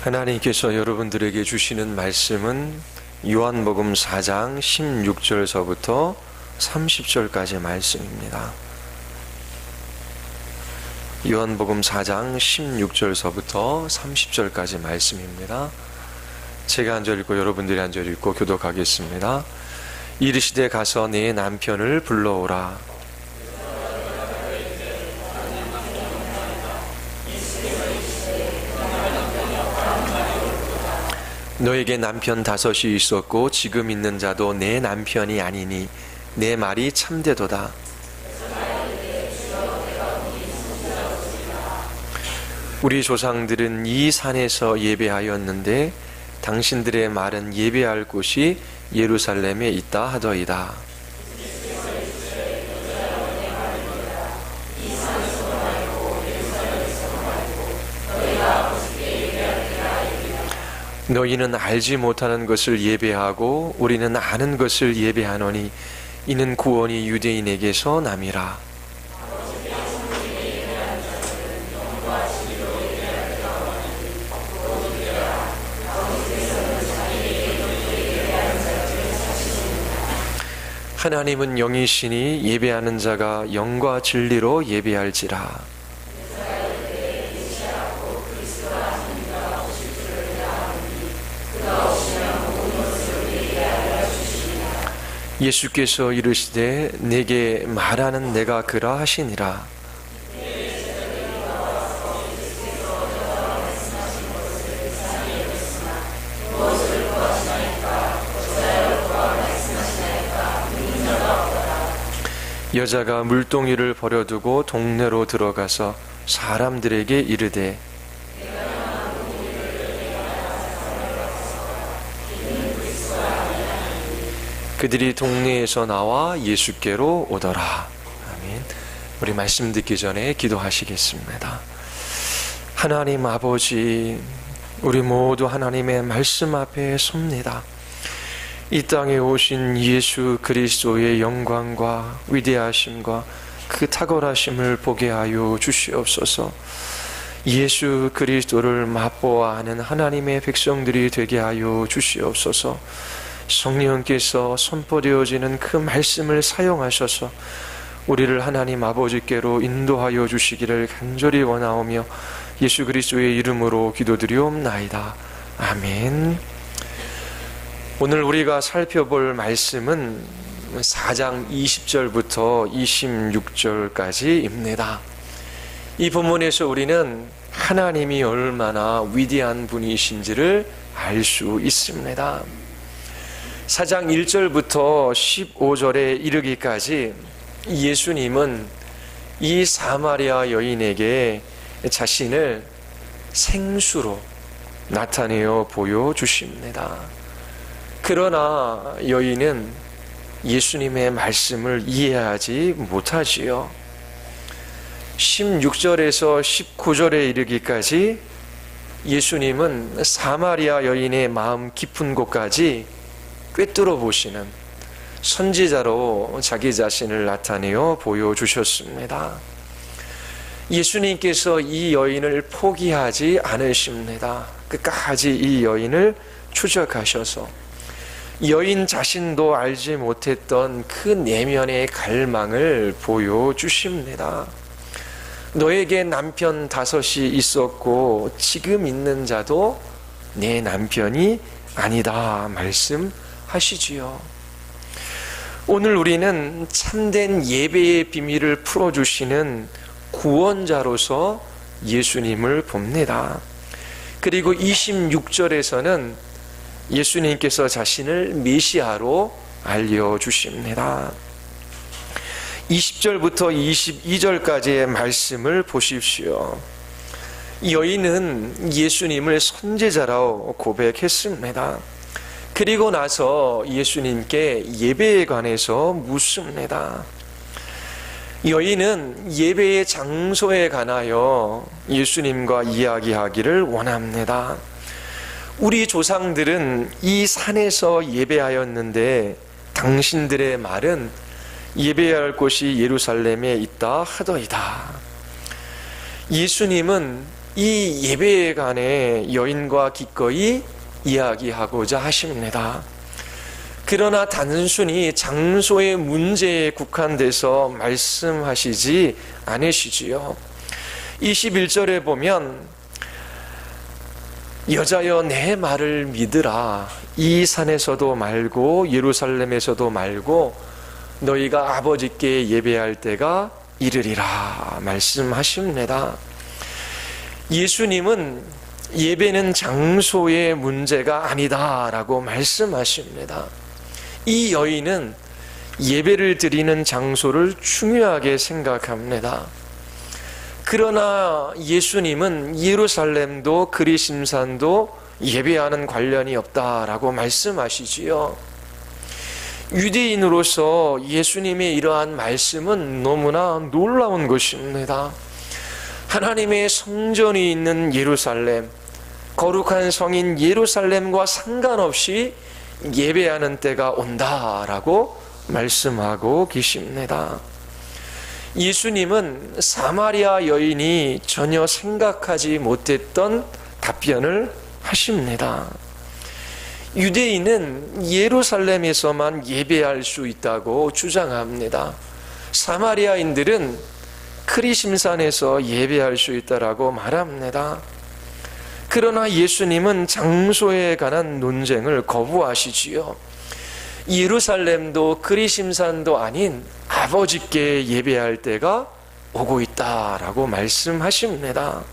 하나님께서 여러분들에게 주시는 말씀은 요한복음 4장 16절서부터 30절까지 말씀입니다. 요한복음 4장 16절서부터 30절까지 말씀입니다. 제가 앉아 읽고 여러분들이 앉아 읽고 교독하겠습니다. 이르시되 가서 네 남편을 불러오라. 너에게 남편 5이 있었고 지금 있는 자도 내 남편이 아니니 내 말이 참되도다. 우리 조상들은 이 산에서 예배하였는데 당신들의 말은 예배할 곳이 예루살렘에 있다 하더이다. 너희는 알지 못하는 것을 예배하고 우리는 아는 것을 예배하노니 이는 구원이 유대인에게서 남이라. 하나님은 영이시니 예배하는 자가 영과 진리로 예배할지라. 예수께서 이르시되 내게 말하는 내가 그라 하시니라. 여자가 물동이를 버려두고 동네로 들어가서 사람들에게 이르되 그들이 동네에서 나와 예수께로 오더라. 아멘. 우리 말씀 듣기 전에 기도하시겠습니다. 하나님 아버지, 우리 모두 하나님의 말씀 앞에 섭니다. 이 땅에 오신 예수 그리스도의 영광과 위대하심과 그 탁월하심을 보게 하여 주시옵소서. 예수 그리스도를 맛보아하는 하나님의 백성들이 되게 하여 주시옵소서. 성령께서 선포되어지는 그 말씀을 사용하셔서 우리를 하나님 아버지께로 인도하여 주시기를 간절히 원하오며 예수 그리스도의 이름으로 기도드리옵나이다. 아멘. 오늘 우리가 살펴볼 말씀은 4장 20절부터 26절까지입니다. 이 본문에서 우리는 하나님이 얼마나 위대한 분이신지를 알 수 있습니다. 4장 1절부터 15절에 이르기까지 예수님은 이 사마리아 여인에게 자신을 생수로 나타내어 보여주십니다. 그러나 여인은 예수님의 말씀을 이해하지 못하지요. 16절에서 19절에 이르기까지 예수님은 사마리아 여인의 마음 깊은 곳까지 꿰뚫어 보시는 선지자로 자기 자신을 나타내어 보여주셨습니다. 예수님께서 이 여인을 포기하지 않으십니다. 끝까지 이 여인을 추적하셔서 여인 자신도 알지 못했던 그 내면의 갈망을 보여주십니다. 너에게 남편 5이 있었고 지금 있는 자도 내 남편이 아니다 말씀하시지요. 오늘 우리는 참된 예배의 비밀을 풀어주시는 구원자로서 예수님을 봅니다. 그리고 26절에서는 예수님께서 자신을 메시아로 알려주십니다. 20절부터 22절까지의 말씀을 보십시오. 여인은 예수님을 선지자라고 고백했습니다. 그리고 나서 예수님께 예배에 관해서 묻습니다. 여인은 예배의 장소에 관하여 예수님과 이야기하기를 원합니다. 우리 조상들은 이 산에서 예배하였는데 당신들의 말은 예배할 곳이 예루살렘에 있다 하더이다. 예수님은 이 예배에 관해 여인과 기꺼이 이야기하고자 하십니다. 그러나 단순히 장소의 문제에 국한돼서 말씀하시지 않으시지요. 21절에 보면 여자여 내 말을 믿으라. 이 산에서도 말고 예루살렘에서도 말고 너희가 아버지께 예배할 때가 이르리라 말씀하십니다. 예수님은 예배는 장소의 문제가 아니다라고 말씀하십니다. 이 여인은 예배를 드리는 장소를 중요하게 생각합니다. 그러나 예수님은 예루살렘도 그리심산도 예배하는 관련이 없다라고 말씀하시지요. 유대인으로서 예수님의 이러한 말씀은 너무나 놀라운 것입니다. 하나님의 성전이 있는 예루살렘, 거룩한 성인 예루살렘과 상관없이 예배하는 때가 온다라고 말씀하고 계십니다. 예수님은 사마리아 여인이 전혀 생각하지 못했던 답변을 하십니다. 유대인은 예루살렘에서만 예배할 수 있다고 주장합니다. 사마리아인들은 크리심산에서 예배할 수 있다라고 말합니다. 그러나 예수님은 장소에 관한 논쟁을 거부하시지요. 예루살렘도 그리심산도 아닌 아버지께 예배할 때가 오고 있다라고 말씀하십니다.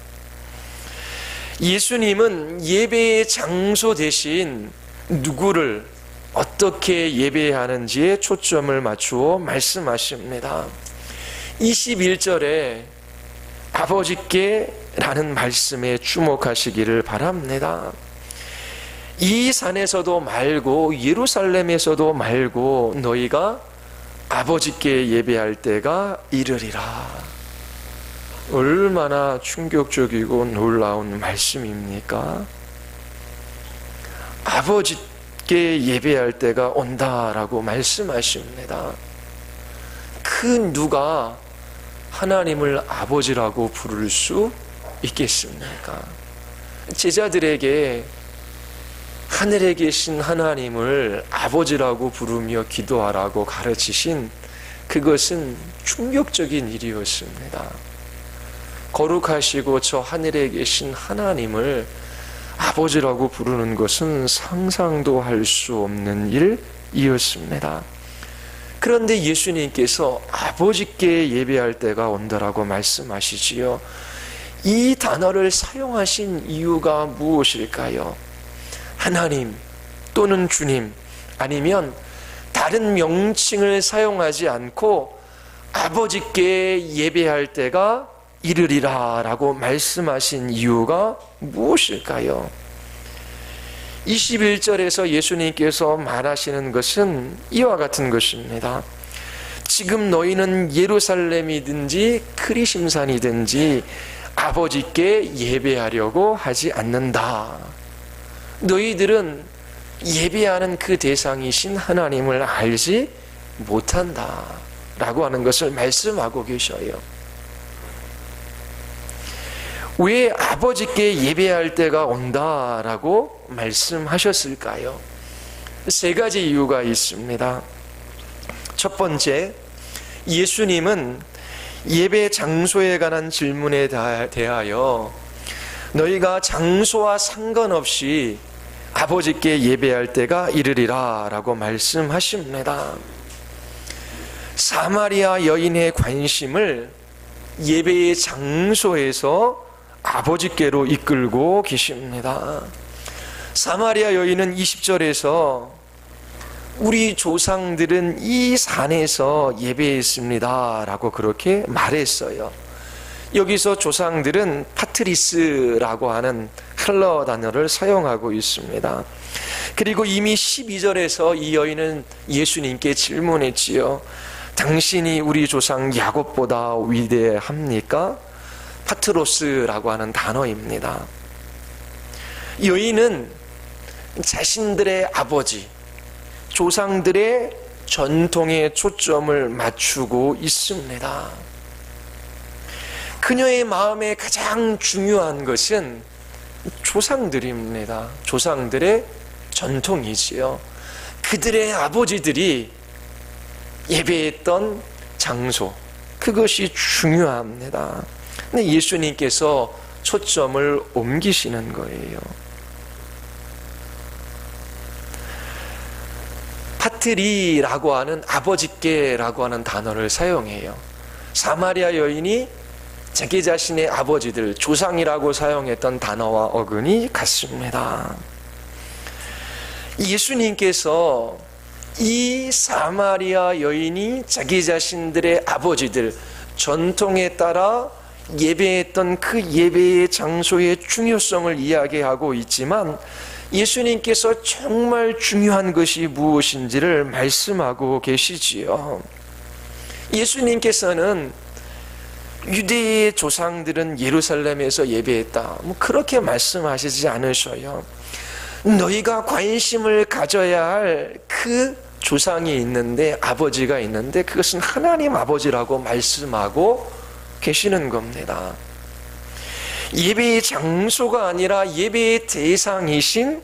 예수님은 예배의 장소 대신 누구를 어떻게 예배하는지에 초점을 맞추어 말씀하십니다. 21절에 아버지께 라는 말씀에 주목하시기를 바랍니다. 이 산에서도 말고 예루살렘에서도 말고 너희가 아버지께 예배할 때가 이르리라. 얼마나 충격적이고 놀라운 말씀입니까? 아버지께 예배할 때가 온다라고 말씀하십니다. 그 누가 하나님을 아버지라고 부를 수 있겠습니까? 제자들에게 하늘에 계신 하나님을 아버지라고 부르며 기도하라고 가르치신 그것은 충격적인 일이었습니다. 거룩하시고 저 하늘에 계신 하나님을 아버지라고 부르는 것은 상상도 할 수 없는 일이었습니다. 그런데 예수님께서 아버지께 예배할 때가 온다라고 말씀하시지요. 이 단어를 사용하신 이유가 무엇일까요? 하나님 또는 주님 아니면 다른 명칭을 사용하지 않고 아버지께 예배할 때가 이르리라 라고 말씀하신 이유가 무엇일까요? 21절에서 예수님께서 말하시는 것은 이와 같은 것입니다. 지금 너희는 예루살렘이든지 크리심산이든지 아버지께 예배하려고 하지 않는다. 너희들은 예배하는 그 대상이신 하나님을 알지 못한다 라고 하는 것을 말씀하고 계셔요. 왜 아버지께 예배할 때가 온다라고 말씀하셨을까요? 세 가지 이유가 있습니다. 첫 번째, 예수님은 예배 장소에 관한 질문에 대하여 너희가 장소와 상관없이 아버지께 예배할 때가 이르리라 라고 말씀하십니다. 사마리아 여인의 관심을 예배의 장소에서 아버지께로 이끌고 계십니다. 사마리아 여인은 20절에서 우리 조상들은 이 산에서 예배했습니다 라고 그렇게 말했어요. 여기서 조상들은 파트리스라고 하는 헬러 단어를 사용하고 있습니다. 그리고 이미 12절에서 이 여인은 예수님께 질문했지요. 당신이 우리 조상 야곱보다 위대합니까? 파트로스라고 하는 단어입니다. 여인은 자신들의 아버지, 조상들의 전통에 초점을 맞추고 있습니다. 그녀의 마음에 가장 중요한 것은 조상들입니다. 조상들의 전통이지요. 그들의 아버지들이 예배했던 장소, 그것이 중요합니다. 근데 예수님께서 초점을 옮기시는 거예요. 파트리라고 하는 아버지께라고 하는 단어를 사용해요. 사마리아 여인이 자기 자신의 아버지들, 조상이라고 사용했던 단어와 어근이 같습니다. 예수님께서 이 사마리아 여인이 자기 자신들의 아버지들, 전통에 따라 예배했던 그 예배의 장소의 중요성을 이야기하고 있지만 예수님께서 정말 중요한 것이 무엇인지를 말씀하고 계시지요. 예수님께서는 유대의 조상들은 예루살렘에서 예배했다, 그렇게 말씀하시지 않으셔요. 너희가 관심을 가져야 할 그 조상이 있는데, 아버지가 있는데, 그것은 하나님 아버지라고 말씀하고 계시는 겁니다. 예배의 장소가 아니라 예배의 대상이신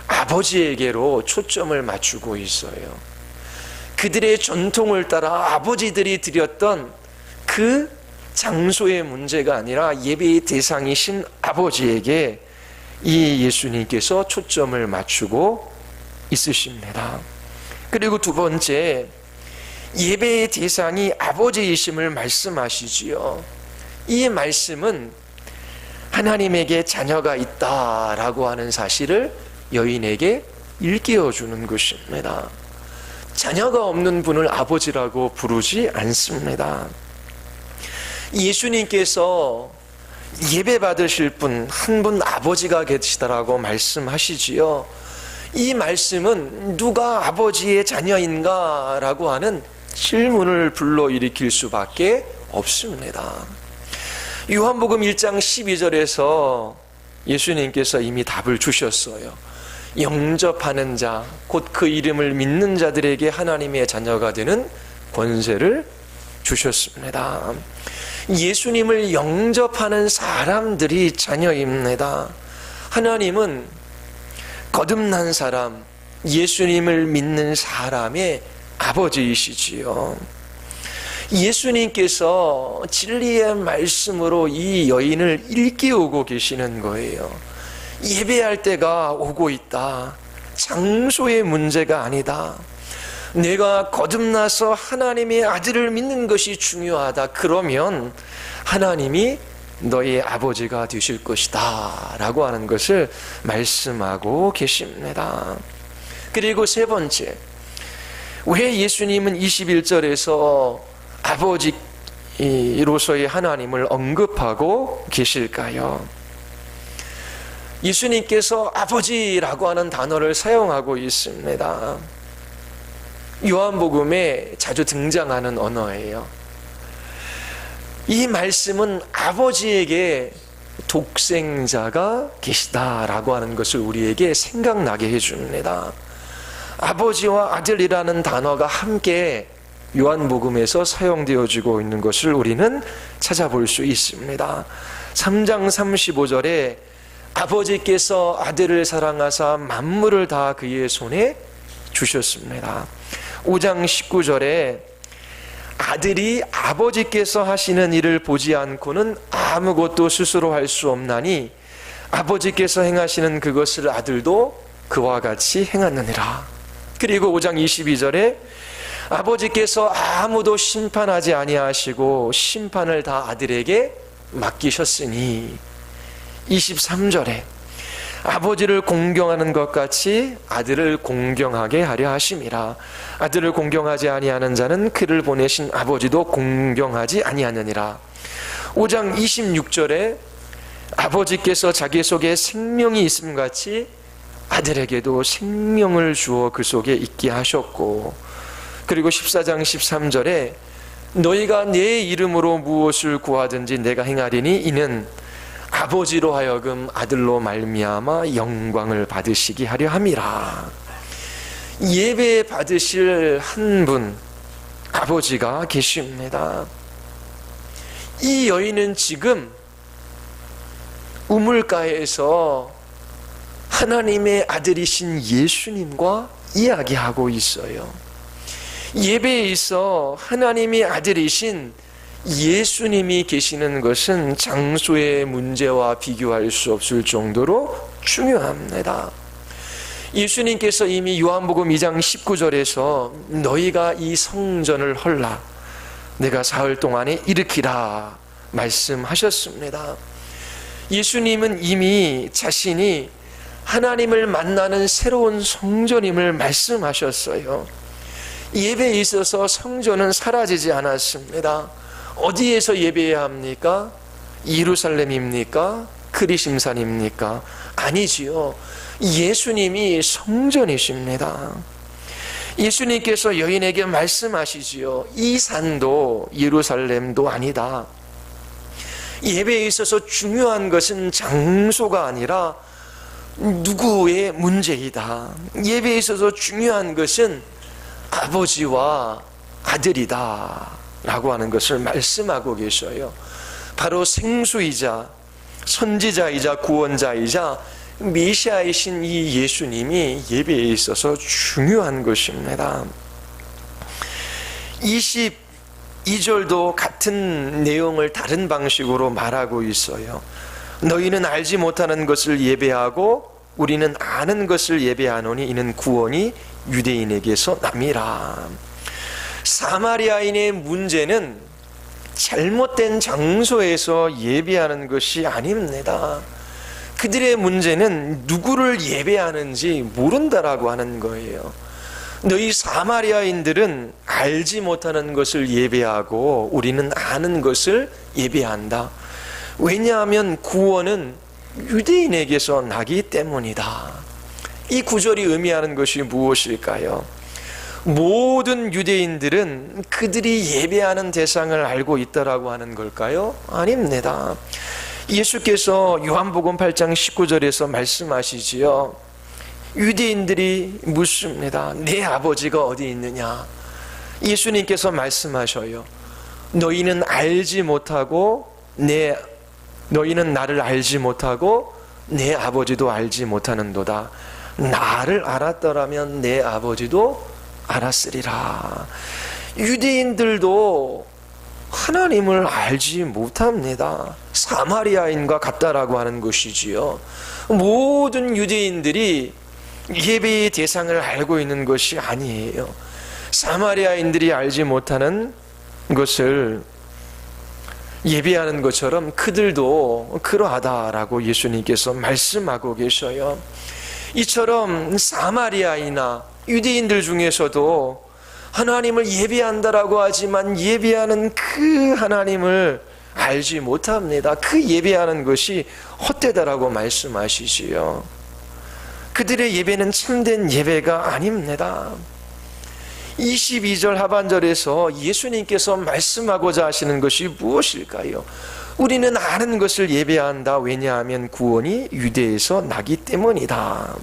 아버지에게로 초점을 맞추고 있어요. 그들의 전통을 따라 아버지들이 드렸던 그 장소의 문제가 아니라 예배의 대상이신 아버지에게 이 예수님께서 초점을 맞추고 있으십니다. 그리고 두 번째, 예배의 대상이 아버지이심을 말씀하시지요. 이 말씀은 하나님에게 자녀가 있다라고 하는 사실을 여인에게 일깨워주는 것입니다. 자녀가 없는 분을 아버지라고 부르지 않습니다. 예수님께서 예배 받으실 분, 한 분 아버지가 계시다라고 말씀하시지요. 이 말씀은 누가 아버지의 자녀인가 라고 하는 질문을 불러일으킬 수밖에 없습니다. 요한복음 1장 12절에서 예수님께서 이미 답을 주셨어요. 영접하는 자, 곧 그 이름을 믿는 자들에게 하나님의 자녀가 되는 권세를 주셨습니다. 예수님을 영접하는 사람들이 자녀입니다. 하나님은 거듭난 사람, 예수님을 믿는 사람의 아버지이시지요. 예수님께서 진리의 말씀으로 이 여인을 일깨우고 계시는 거예요. 예배할 때가 오고 있다. 장소의 문제가 아니다. 내가 거듭나서 하나님의 아들을 믿는 것이 중요하다. 그러면 하나님이 너의 아버지가 되실 것이다 라고 하는 것을 말씀하고 계십니다. 그리고 세 번째, 왜 예수님은 21절에서 아버지로서의 하나님을 언급하고 계실까요? 예수님께서 아버지라고 하는 단어를 사용하고 있습니다. 요한복음에 자주 등장하는 언어예요. 이 말씀은 아버지에게 독생자가 계시다라고 하는 것을 우리에게 생각나게 해줍니다. 아버지와 아들이라는 단어가 함께 요한복음에서 사용되어지고 있는 것을 우리는 찾아볼 수 있습니다. 3장 35절에 아버지께서 아들을 사랑하사 만물을 다 그의 손에 주셨습니다. 5장 19절에 아들이 아버지께서 하시는 일을 보지 않고는 아무것도 스스로 할 수 없나니 아버지께서 행하시는 그것을 아들도 그와 같이 행하느니라. 그리고 5장 22절에 아버지께서 아무도 심판하지 아니하시고 심판을 다 아들에게 맡기셨으니, 23절에 아버지를 공경하는 것 같이 아들을 공경하게 하려 하심이라. 아들을 공경하지 아니하는 자는 그를 보내신 아버지도 공경하지 아니하느니라. 5장 26절에 아버지께서 자기 속에 생명이 있음 같이 아들에게도 생명을 주어 그 속에 있게 하셨고, 그리고 14장 13절에 너희가 내 이름으로 무엇을 구하든지 내가 행하리니 이는 아버지로 하여금 아들로 말미암아 영광을 받으시게 하려 함이라. 예배 받으실 한 분, 아버지가 계십니다. 이 여인은 지금 우물가에서 하나님의 아들이신 예수님과 이야기하고 있어요. 예배에 있어 하나님의 아들이신 예수님이 계시는 것은 장소의 문제와 비교할 수 없을 정도로 중요합니다. 예수님께서 이미 요한복음 2장 19절에서 너희가 이 성전을 헐라 내가 사흘 동안에 일으키라 말씀하셨습니다. 예수님은 이미 자신이 하나님을 만나는 새로운 성전임을 말씀하셨어요. 예배에 있어서 성전은 사라지지 않았습니다. 어디에서 예배해야 합니까? 예루살렘입니까? 그리심산입니까? 아니지요. 예수님이 성전이십니다. 예수님께서 여인에게 말씀하시지요. 이 산도 예루살렘도 아니다. 예배에 있어서 중요한 것은 장소가 아니라 누구의 문제이다. 예배에 있어서 중요한 것은 아버지와 아들이다 라고 하는 것을 말씀하고 계셔요. 바로 생수이자 선지자이자 구원자이자 메시아이신 이 예수님이 예배에 있어서 중요한 것입니다. 22절도 같은 내용을 다른 방식으로 말하고 있어요. 너희는 알지 못하는 것을 예배하고 우리는 아는 것을 예배하노니 이는 구원이 유대인에게서 남이라. 사마리아인의 문제는 잘못된 장소에서 예배하는 것이 아닙니다. 그들의 문제는 누구를 예배하는지 모른다라고 하는 거예요. 너희 사마리아인들은 알지 못하는 것을 예배하고 우리는 아는 것을 예배한다. 왜냐하면 구원은 유대인에게서 나기 때문이다. 이 구절이 의미하는 것이 무엇일까요? 모든 유대인들은 그들이 예배하는 대상을 알고 있다라고 하는 걸까요? 아닙니다. 예수께서 요한복음 8장 19절에서 말씀하시지요. 유대인들이 묻습니다. 내 아버지가 어디 있느냐? 예수님께서 말씀하셔요. 너희는 나를 알지 못하고 내 아버지도 알지 못하는도다. 나를 알았더라면 내 아버지도 알았으리라. 유대인들도 하나님을 알지 못합니다. 사마리아인과 같다라고 하는 것이지요. 모든 유대인들이 예배의 대상을 알고 있는 것이 아니에요. 사마리아인들이 알지 못하는 것을 예배하는 것처럼 그들도 그러하다라고 예수님께서 말씀하고 계셔요. 이처럼 사마리아이나 유대인들 중에서도 하나님을 예배한다라고 하지만 예배하는 그 하나님을 알지 못합니다. 그 예배하는 것이 헛되다라고 말씀하시지요. 그들의 예배는 참된 예배가 아닙니다. 22절 하반절에서 예수님께서 말씀하고자 하시는 것이 무엇일까요? 우리는 아는 것을 예배한다. 왜냐하면 구원이 유대에서 나기 때문이다.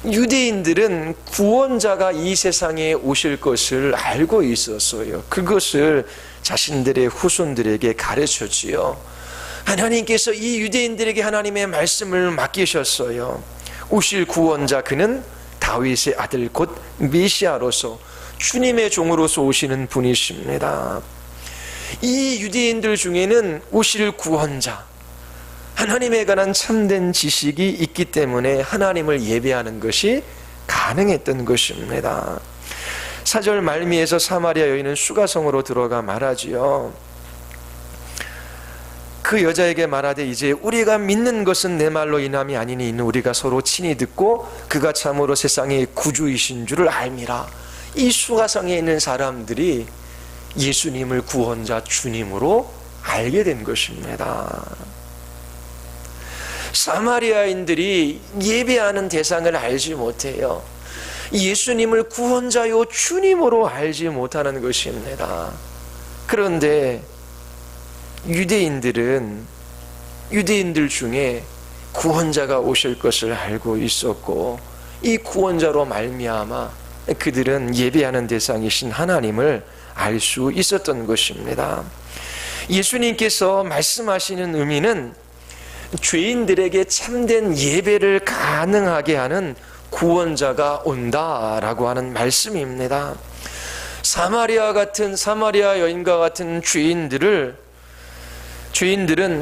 유대인들은 구원자가 이 세상에 오실 것을 알고 있었어요. 그것을 자신들의 후손들에게 가르쳤지요. 하나님께서 이 유대인들에게 하나님의 말씀을 맡기셨어요. 오실 구원자 그는 다윗의 아들 곧 메시아로서 주님의 종으로서 오시는 분이십니다. 이 유대인들 중에는 오실 구원자 하나님에 관한 참된 지식이 있기 때문에 하나님을 예배하는 것이 가능했던 것입니다. 4절 말미에서 사마리아 여인은 수가성으로 들어가 말하지요. 그 여자에게 말하되 이제 우리가 믿는 것은 내 말로 인함이 아니니 이는 우리가 서로 친히 듣고 그가 참으로 세상의 구주이신 줄을 알미라. 이 수가성에 있는 사람들이 예수님을 구원자 주님으로 알게 된 것입니다. 사마리아인들이 예배하는 대상을 알지 못해요. 예수님을 구원자요 주님으로 알지 못하는 것입니다. 그런데 유대인들 중에 구원자가 오실 것을 알고 있었고 이 구원자로 말미암아 그들은 예배하는 대상이신 하나님을 알 수 있었던 것입니다. 예수님께서 말씀하시는 의미는 죄인들에게 참된 예배를 가능하게 하는 구원자가 온다라고 하는 말씀입니다. 사마리아 여인과 같은 죄인들은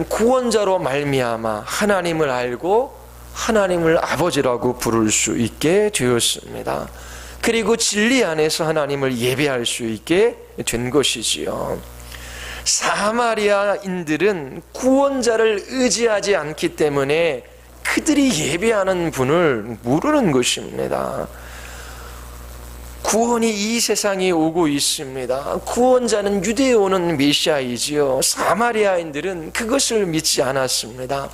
구원자로 말미암아 하나님을 알고 하나님을 아버지라고 부를 수 있게 되었습니다. 그리고 진리 안에서 하나님을 예배할 수 있게 된 것이지요. 사마리아인들은 구원자를 의지하지 않기 때문에 그들이 예배하는 분을 모르는 것입니다. 구원이 이 세상에 오고 있습니다. 구원자는 유대에 오는 메시아이지요. 사마리아인들은 그것을 믿지 않았습니다.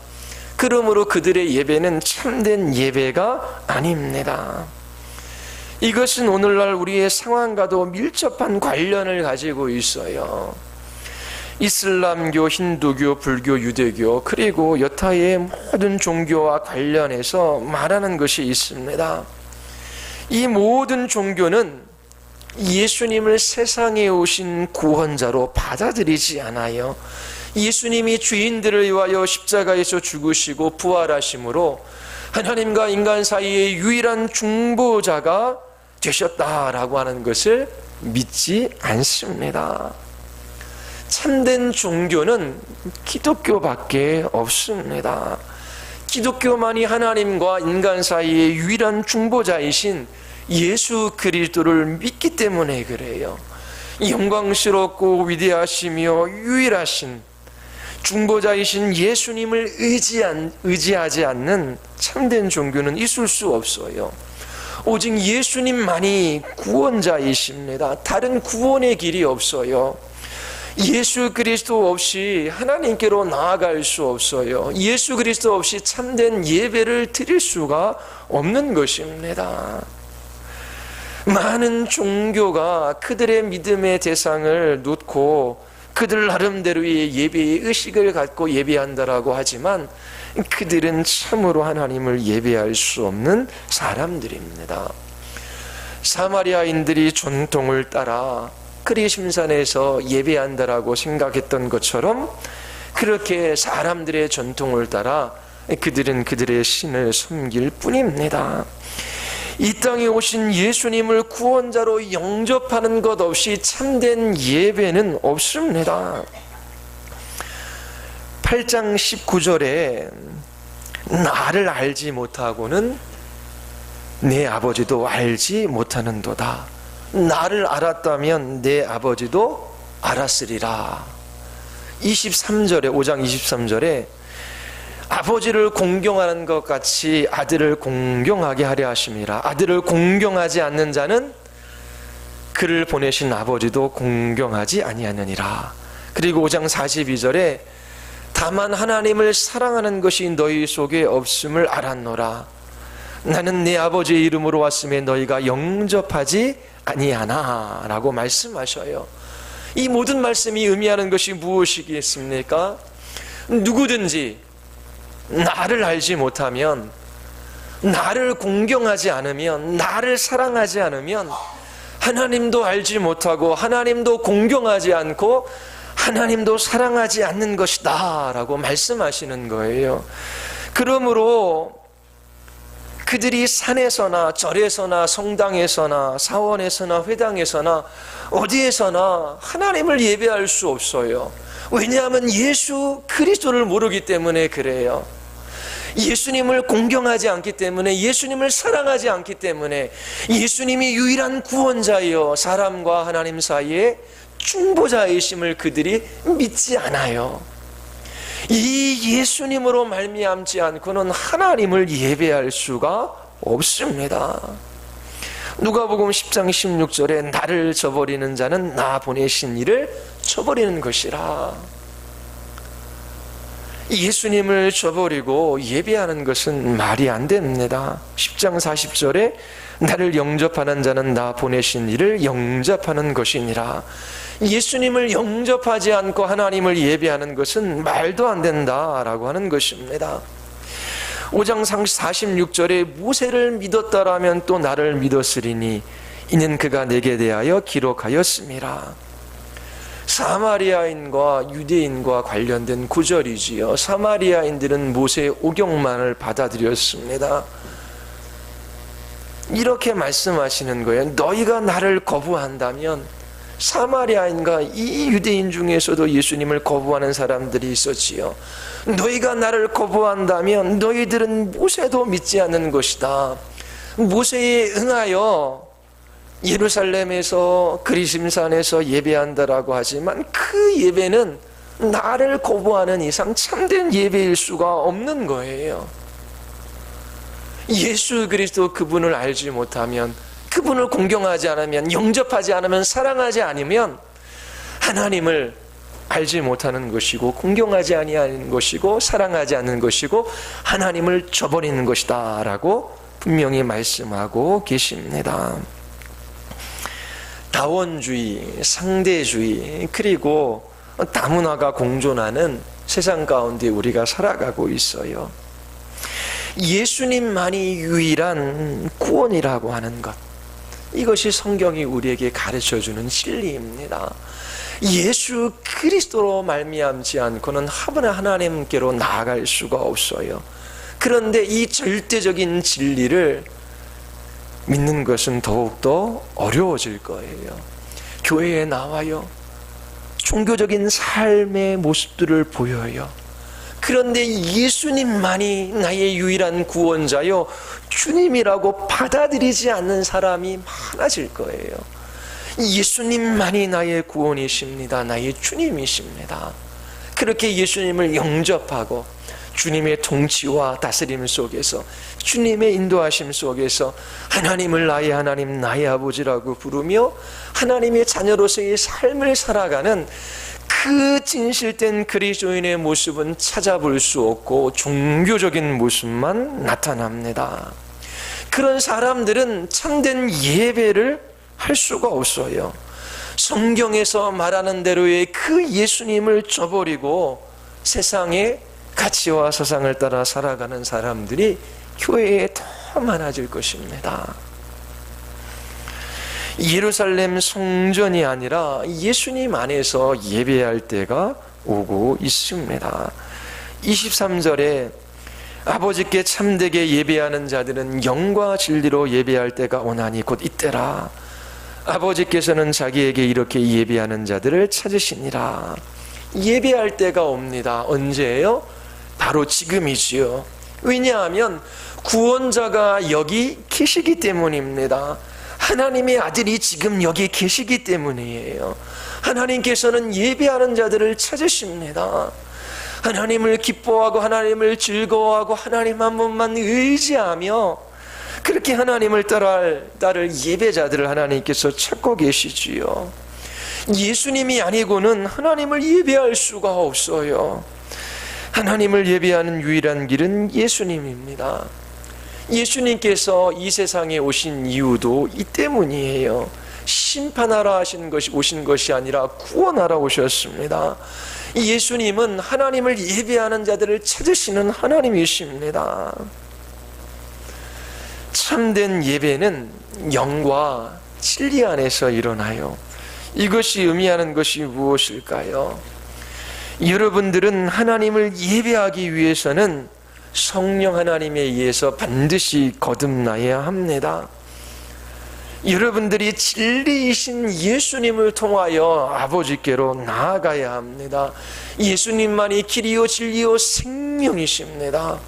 그러므로 그들의 예배는 참된 예배가 아닙니다. 이것은 오늘날 우리의 상황과도 밀접한 관련을 가지고 있어요. 이슬람교, 힌두교, 불교, 유대교 그리고 여타의 모든 종교와 관련해서 말하는 것이 있습니다. 이 모든 종교는 예수님을 세상에 오신 구원자로 받아들이지 않아요. 예수님이 죄인들을 위하여 십자가에서 죽으시고 부활하심으로 하나님과 인간 사이의 유일한 중보자가 되셨다라고 하는 것을 믿지 않습니다. 참된 종교는 기독교밖에 없습니다. 기독교만이 하나님과 인간 사이의 유일한 중보자이신 예수 그리스도를 믿기 때문에 그래요. 영광스럽고 위대하시며 유일하신 중보자이신 예수님을 의지하지 않는 참된 종교는 있을 수 없어요. 오직 예수님만이 구원자이십니다. 다른 구원의 길이 없어요. 예수 그리스도 없이 하나님께로 나아갈 수 없어요. 예수 그리스도 없이 참된 예배를 드릴 수가 없는 것입니다. 많은 종교가 그들의 믿음의 대상을 놓고 그들 나름대로의 예배의 의식을 갖고 예배한다라고 하지만 그들은 참으로 하나님을 예배할 수 없는 사람들입니다. 사마리아인들이 전통을 따라 그리심산에서 예배한다라고 생각했던 것처럼 그렇게 사람들의 전통을 따라 그들은 그들의 신을 섬길 뿐입니다. 이 땅에 오신 예수님을 구원자로 영접하는 것 없이 참된 예배는 없습니다. 8장 19절에 나를 알지 못하고는 내 아버지도 알지 못하는도다. 나를 알았다면 내 아버지도 알았으리라. 23절에 5장 23절에 아버지를 공경하는 것 같이 아들을 공경하게 하려 하심이라. 아들을 공경하지 않는 자는 그를 보내신 아버지도 공경하지 아니하느니라. 그리고 5장 42절에 다만 하나님을 사랑하는 것이 너희 속에 없음을 알았노라. 나는 내 아버지의 이름으로 왔음에 너희가 영접하지 아니하나 라고 말씀하셔요. 이 모든 말씀이 의미하는 것이 무엇이겠습니까? 누구든지 나를 알지 못하면, 나를 공경하지 않으면, 나를 사랑하지 않으면 하나님도 알지 못하고 하나님도 공경하지 않고 하나님도 사랑하지 않는 것이다 라고 말씀하시는 거예요. 그러므로 그들이 산에서나 절에서나 성당에서나 사원에서나 회당에서나 어디에서나 하나님을 예배할 수 없어요. 왜냐하면 예수 그리스도를 모르기 때문에 그래요. 예수님을 공경하지 않기 때문에, 예수님을 사랑하지 않기 때문에, 예수님이 유일한 구원자이요 사람과 하나님 사이에 중보자이심을 그들이 믿지 않아요. 이 예수님으로 말미암지 않고는 하나님을 예배할 수가 없습니다. 누가복음 10장 16절에 나를 저버리는 자는 나 보내신 이를 저버리는 것이라. 예수님을 저버리고 예배하는 것은 말이 안 됩니다. 10장 40절에 나를 영접하는 자는 나 보내신 이를 영접하는 것이니라. 예수님을 영접하지 않고 하나님을 예배하는 것은 말도 안 된다라고 하는 것입니다. 5장 46절에 모세를 믿었다라면 또 나를 믿었으리니 이는 그가 내게 대하여 기록하였음이라. 사마리아인과 유대인과 관련된 구절이지요. 사마리아인들은 모세의 오경만을 받아들였습니다. 이렇게 말씀하시는 거예요. 너희가 나를 거부한다면, 사마리아인과 이 유대인 중에서도 예수님을 거부하는 사람들이 있었지요. 너희가 나를 거부한다면 너희들은 모세도 믿지 않는 것이다. 모세에 응하여 예루살렘에서 그리심산에서 예배한다라고 하지만 그 예배는 나를 거부하는 이상 참된 예배일 수가 없는 거예요. 예수 그리스도 그분을 알지 못하면, 그분을 공경하지 않으면, 영접하지 않으면, 사랑하지 않으면 하나님을 알지 못하는 것이고, 공경하지 아니하는 것이고, 사랑하지 않는 것이고, 하나님을 저버리는 것이다 라고 분명히 말씀하고 계십니다. 다원주의, 상대주의, 그리고 다문화가 공존하는 세상 가운데 우리가 살아가고 있어요. 예수님만이 유일한 구원이라고 하는 것, 이것이 성경이 우리에게 가르쳐주는 진리입니다. 예수 그리스도로 말미암지 않고는 하나님께로 나아갈 수가 없어요. 그런데 이 절대적인 진리를 믿는 것은 더욱더 어려워질 거예요. 교회에 나와요. 종교적인 삶의 모습들을 보여요. 그런데 예수님만이 나의 유일한 구원자요, 주님이라고 받아들이지 않는 사람이 많아질 거예요. 예수님만이 나의 구원이십니다. 나의 주님이십니다. 그렇게 예수님을 영접하고 주님의 통치와 다스림 속에서, 주님의 인도하심 속에서 하나님을 나의 하나님, 나의 아버지라고 부르며 하나님의 자녀로서의 삶을 살아가는 그 진실된 그리스도인의 모습은 찾아볼 수 없고 종교적인 모습만 나타납니다. 그런 사람들은 참된 예배를 할 수가 없어요. 성경에서 말하는 대로의 그 예수님을 저버리고 세상의 가치와 사상을 따라 살아가는 사람들이 교회에 더 많아질 것입니다. 예루살렘 성전이 아니라 예수님 안에서 예배할 때가 오고 있습니다. 23절에 아버지께 참되게 예배하는 자들은 영과 진리로 예배할 때가 오나니 곧 이때라. 아버지께서는 자기에게 이렇게 예배하는 자들을 찾으시니라. 예배할 때가 옵니다. 언제예요? 바로 지금이지요. 왜냐하면 구원자가 여기 계시기 때문입니다. 하나님의 아들이 지금 여기 계시기 때문이에요. 하나님께서는 예배하는 자들을 찾으십니다. 하나님을 기뻐하고 하나님을 즐거워하고 하나님 한 분만 의지하며 그렇게 하나님을 따를 예배자들을 하나님께서 찾고 계시지요. 예수님이 아니고는 하나님을 예배할 수가 없어요. 하나님을 예배하는 유일한 길은 예수님입니다. 예수님께서 이 세상에 오신 이유도 이 때문이에요. 심판하러 오신 것이 아니라 구원하러 오셨습니다. 예수님은 하나님을 예배하는 자들을 찾으시는 하나님이십니다. 참된 예배는 영과 진리 안에서 일어나요. 이것이 의미하는 것이 무엇일까요? 여러분들은 하나님을 예배하기 위해서는 성령 하나님에 의해서 반드시 거듭나야 합니다. 여러분들이 진리이신 예수님을 통하여 아버지께로 나아가야 합니다. 예수님만이 길이요 진리요 생명이십니다.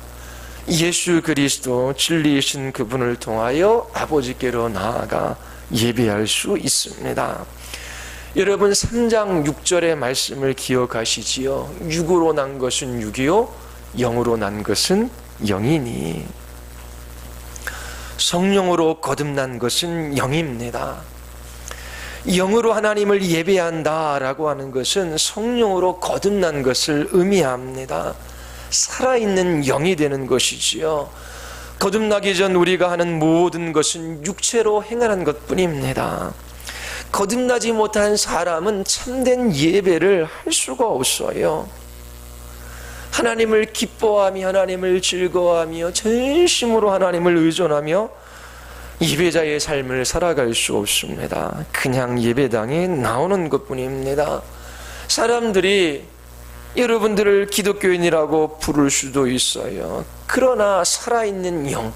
예수 그리스도 진리이신 그분을 통하여 아버지께로 나아가 예배할 수 있습니다. 여러분 3장 6절의 말씀을 기억하시지요? 육으로 난 것은 육이요 영으로 난 것은 영이니. 성령으로 거듭난 것은 영입니다. 영으로 하나님을 예배한다라고 하는 것은 성령으로 거듭난 것을 의미합니다. 살아있는 영이 되는 것이지요. 거듭나기 전 우리가 하는 모든 것은 육체로 행하는 것뿐입니다. 거듭나지 못한 사람은 참된 예배를 할 수가 없어요. 하나님을 기뻐하며 하나님을 즐거워하며 전심으로 하나님을 의존하며 예배자의 삶을 살아갈 수 없습니다. 그냥 예배당에 나오는 것뿐입니다. 사람들이 여러분들을 기독교인이라고 부를 수도 있어요. 그러나 살아있는 영,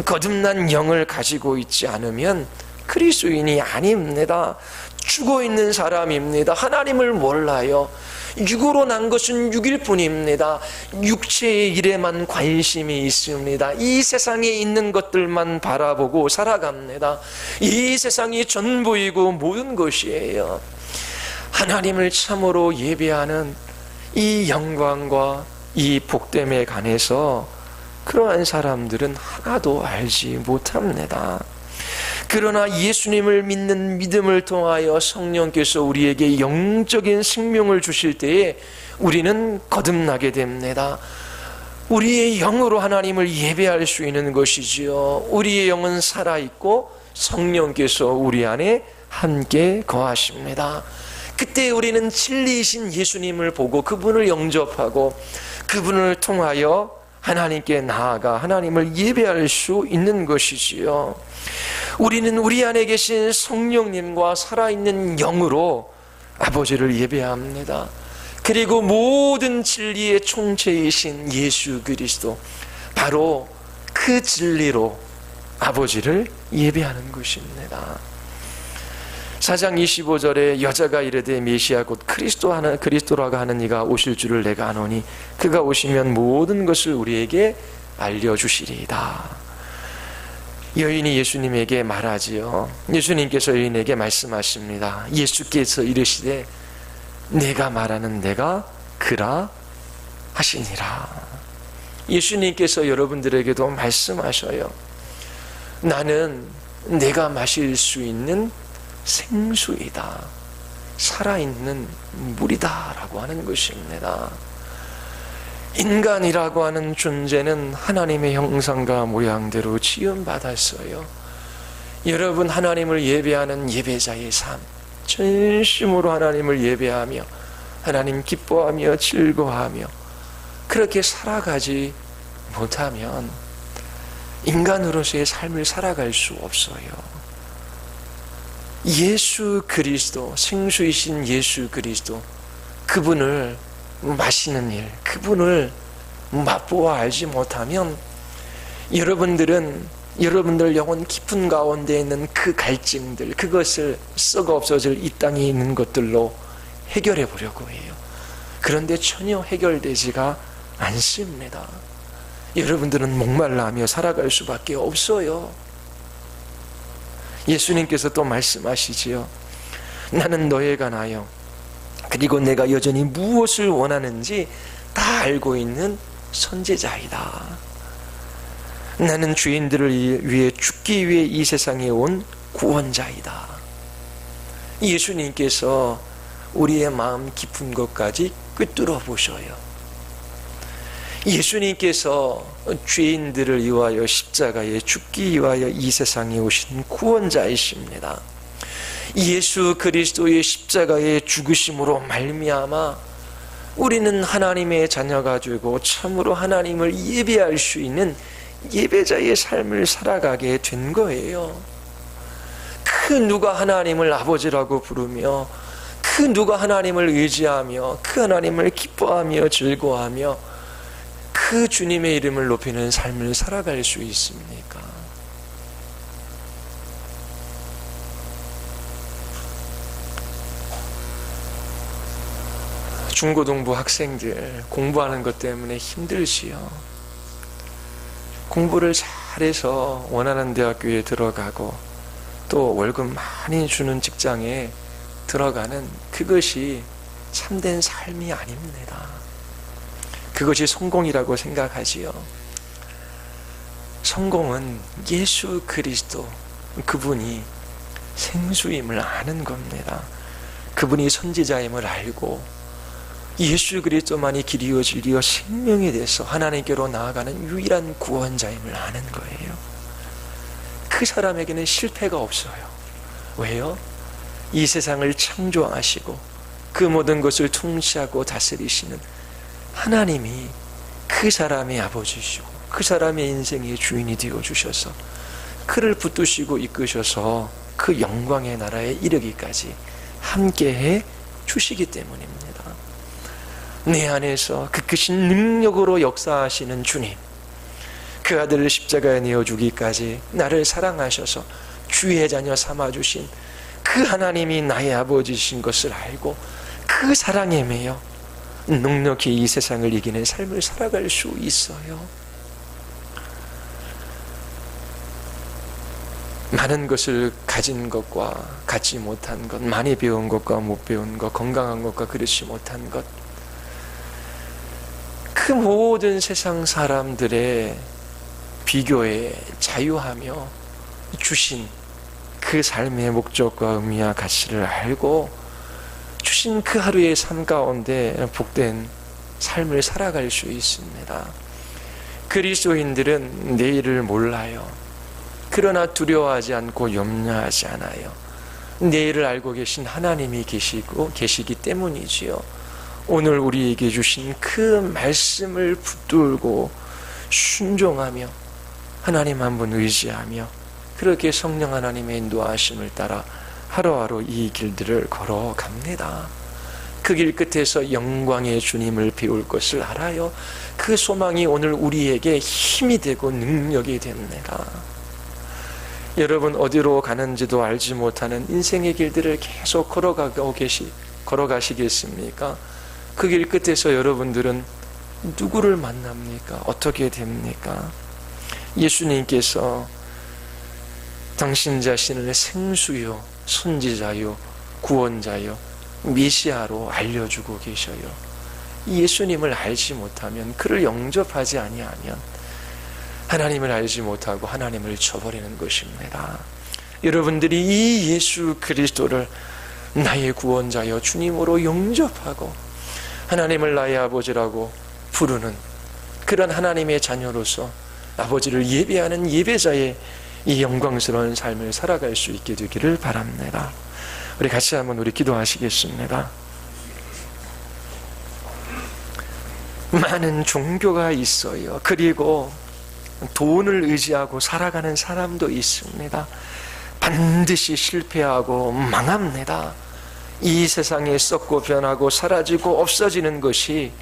거듭난 영을 가지고 있지 않으면 그리스도인이 아닙니다. 죽어있는 사람입니다. 하나님을 몰라요. 육으로 난 것은 육일 뿐입니다. 육체의 일에만 관심이 있습니다. 이 세상에 있는 것들만 바라보고 살아갑니다. 이 세상이 전부이고 모든 것이에요. 하나님을 참으로 예배하는 이 영광과 이 복됨에 관해서 그러한 사람들은 하나도 알지 못합니다. 그러나 예수님을 믿는 믿음을 통하여 성령께서 우리에게 영적인 생명을 주실 때에 우리는 거듭나게 됩니다. 우리의 영으로 하나님을 예배할 수 있는 것이지요. 우리의 영은 살아있고 성령께서 우리 안에 함께 거하십니다. 그때 우리는 진리이신 예수님을 보고 그분을 영접하고 그분을 통하여 하나님께 나아가 하나님을 예배할 수 있는 것이지요. 우리는 우리 안에 계신 성령님과 살아있는 영으로 아버지를 예배합니다. 그리고 모든 진리의 총체이신 예수 그리스도, 바로 그 진리로 아버지를 예배하는 것입니다. 4장 25절에 여자가 이르되 메시아 곧 그리스도라고 하는 이가 오실 줄을 내가 아노니 그가 오시면 모든 것을 우리에게 알려주시리이다. 여인이 예수님에게 말하지요. 예수님께서 여인에게 말씀하십니다. 예수께서 이르시되 내가 말하는 내가 그라 하시니라. 예수님께서 여러분들에게도 말씀하셔요. 나는 내가 마실 수 있는 생수이다, 살아있는 물이다 라고 하는 것입니다. 인간이라고 하는 존재는 하나님의 형상과 모양대로 지음받았어요. 여러분, 하나님을 예배하는 예배자의 삶, 전심으로 하나님을 예배하며 하나님 기뻐하며 즐거워하며 그렇게 살아가지 못하면 인간으로서의 삶을 살아갈 수 없어요. 예수 그리스도, 생수이신 예수 그리스도, 그분을 마시는 일, 그분을 맛보아 알지 못하면 여러분들 영혼 깊은 가운데 있는 그 갈증들, 그것을 썩어 없어질 이 땅에 있는 것들로 해결해 보려고 해요. 그런데 전혀 해결되지가 않습니다. 여러분들은 목말라하며 살아갈 수밖에 없어요. 예수님께서 또 말씀하시지요. 나는 너에 관하여 그리고 내가 여전히 무엇을 원하는지 다 알고 있는 선지자이다. 나는 죄인들을 위해 죽기 위해 이 세상에 온 구원자이다. 예수님께서 우리의 마음 깊은 것까지 꿰뚫어 보셔요. 예수님께서 죄인들을 위하여 십자가에 죽기 위하여 이 세상에 오신 구원자이십니다. 예수 그리스도의 십자가의 죽으심으로 말미암아 우리는 하나님의 자녀가 되고 참으로 하나님을 예배할 수 있는 예배자의 삶을 살아가게 된 거예요. 그 누가 하나님을 아버지라고 부르며 그 누가 하나님을 의지하며 그 하나님을 기뻐하며 즐거워하며 그 주님의 이름을 높이는 삶을 살아갈 수 있습니까? 중고등부 학생들 공부하는 것 때문에 힘들지요. 공부를 잘해서 원하는 대학교에 들어가고 또 월급 많이 주는 직장에 들어가는 그것이 참된 삶이 아닙니다. 그것이 성공이라고 생각하지요. 성공은 예수 그리스도, 그분이 생수임을 아는 겁니다. 그분이 선지자임을 알고 예수 그리스도만이 길이요 진리요 생명이 돼서 하나님께로 나아가는 유일한 구원자임을 아는 거예요. 그 사람에게는 실패가 없어요. 왜요? 이 세상을 창조하시고 그 모든 것을 통치하고 다스리시는 하나님이 그 사람의 아버지시고 그 사람의 인생의 주인이 되어주셔서 그를 붙드시고 이끄셔서 그 영광의 나라에 이르기까지 함께해 주시기 때문입니다. 내 안에서 그 크신 능력으로 역사하시는 주님, 그 아들을 십자가에 내어주기까지 나를 사랑하셔서 주의 자녀 삼아주신 그 하나님이 나의 아버지신 것을 알고 그 사랑에 매여 넉넉히 이 세상을 이기는 삶을 살아갈 수 있어요. 많은 것을 가진 것과 갖지 못한 것, 많이 배운 것과 못 배운 것, 건강한 것과 그렇지 못한 것, 그 모든 세상 사람들의 비교에 자유하며 주신 그 삶의 목적과 의미와 가치를 알고 주신 그 하루의 삶 가운데 복된 삶을 살아갈 수 있습니다. 그리스도인들은 내일을 몰라요. 그러나 두려워하지 않고 염려하지 않아요. 내일을 알고 계신 하나님이 계시기 때문이지요. 오늘 우리에게 주신 그 말씀을 붙들고 순종하며 하나님 한 분 의지하며 그렇게 성령 하나님의 인도하심을 따라 하루하루 이 길들을 걸어갑니다. 그 길 끝에서 영광의 주님을 배울 것을 알아요. 그 소망이 오늘 우리에게 힘이 되고 능력이 됩니다. 여러분 어디로 가는지도 알지 못하는 인생의 길들을 계속 걸어가시겠습니까? 그 길 끝에서 여러분들은 누구를 만납니까? 어떻게 됩니까? 예수님께서 당신 자신을 생수요, 선지자요, 구원자요, 메시아로 알려주고 계셔요. 예수님을 알지 못하면, 그를 영접하지 아니하면 하나님을 알지 못하고 하나님을 저버리는 것입니다. 여러분들이 이 예수 그리스도를 나의 구원자여 주님으로 영접하고 하나님을 나의 아버지라고 부르는 그런 하나님의 자녀로서 아버지를 예배하는 예배자의 이 영광스러운 삶을 살아갈 수 있게 되기를 바랍니다. 우리 같이 한번 우리 기도하시겠습니다. 많은 종교가 있어요. 그리고 돈을 의지하고 살아가는 사람도 있습니다. 반드시 실패하고 망합니다. 이 세상에 썩고 변하고 사라지고 없어지는 것이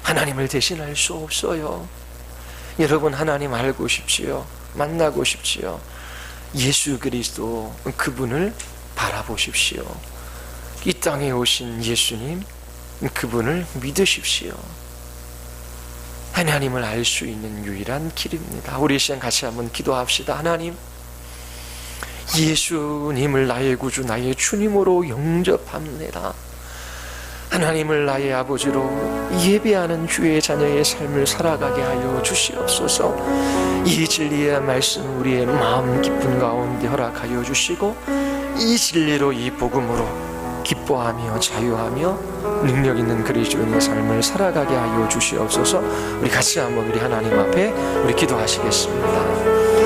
하나님을 대신할 수 없어요. 여러분 하나님 알고 싶지요? 만나고 싶지요? 예수 그리스도 그분을 바라보십시오. 이 땅에 오신 예수님 그분을 믿으십시오. 하나님을 알 수 있는 유일한 길입니다. 우리 이 시간 같이 한번 기도합시다. 하나님, 예수님을 나의 구주, 나의 주님으로 영접합니다. 하나님을 나의 아버지로 예배하는 주의 자녀의 삶을 살아가게 하여 주시옵소서. 이 진리의 말씀 우리의 마음 깊은 가운데 허락하여 주시고 이 진리로 이 복음으로 기뻐하며 자유하며 능력 있는 그리스도인의 삶을 살아가게 하여 주시옵소서. 우리 같이 한번 우리 하나님 앞에 우리 기도하시겠습니다.